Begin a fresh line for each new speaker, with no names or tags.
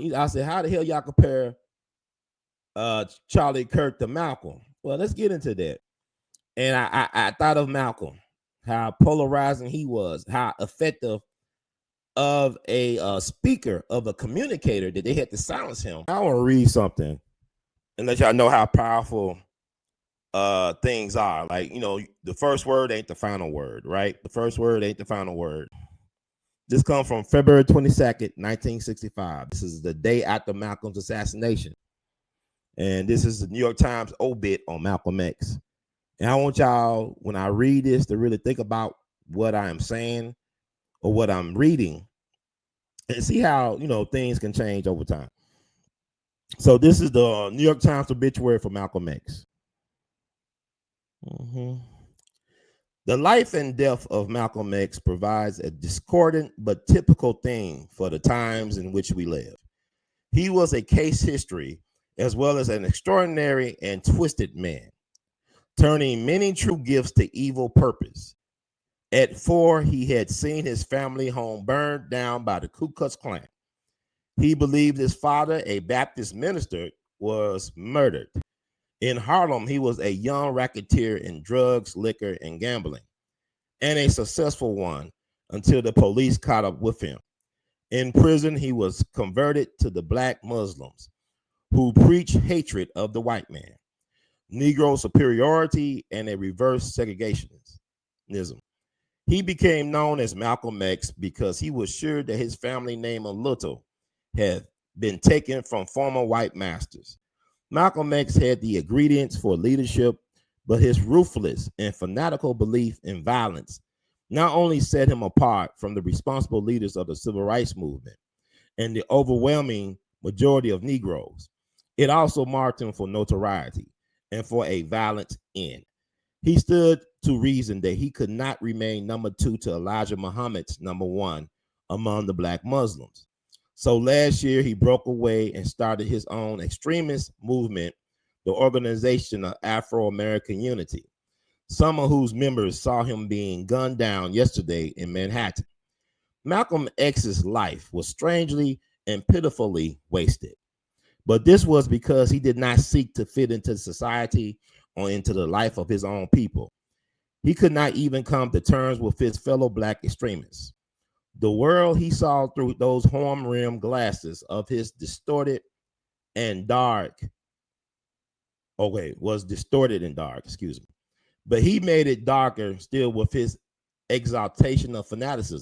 Now, I said, how the hell y'all compare Charlie Kirk to Malcolm? Well, let's get into that. And I thought of Malcolm, how polarizing he was, how effective of a speaker, of a communicator, that they had to silence him. I want to read something and let y'all know how powerful things are. Like, the first word ain't the final word, right? The first word ain't the final word. This comes from February 22nd, 1965. This is the day after Malcolm's assassination. And this is the New York Times obit on Malcolm X. And I want y'all, when I read this, to really think about what I am saying or what I'm reading and see how, things can change over time. So this is the New York Times obituary for Malcolm X. The life and death of Malcolm X provides a discordant but typical theme for the times in which we live. He was a case history as well as an extraordinary and twisted man, turning many true gifts to evil purpose. At 4, he had seen his family home burned down by the Ku Klux Klan. He believed his father, a Baptist minister, was murdered. In Harlem, he was a young racketeer in drugs, liquor, and gambling, and a successful one until the police caught up with him. In prison, he was converted to the Black Muslims, who preach hatred of the white man, Negro superiority, and a reverse segregationism. He became known as Malcolm X because he was sure that his family name of Little had been taken from former white masters. Malcolm X had the ingredients for leadership, but his ruthless and fanatical belief in violence not only set him apart from the responsible leaders of the civil rights movement and the overwhelming majority of Negroes, it also marked him for notoriety and for a violent end. He stood to reason that he could not remain number 2 to Elijah Muhammad's number 1 among the Black Muslims. So last year, he broke away and started his own extremist movement, the Organization of Afro-American Unity, some of whose members saw him being gunned down yesterday in Manhattan. Malcolm X's life was strangely and pitifully wasted, but this was because he did not seek to fit into society or into the life of his own people. He could not even come to terms with his fellow Black extremists. The world he saw through those horn-rimmed glasses of his distorted and dark, was distorted and dark, excuse me. But he made it darker still with his exaltation of fanaticism.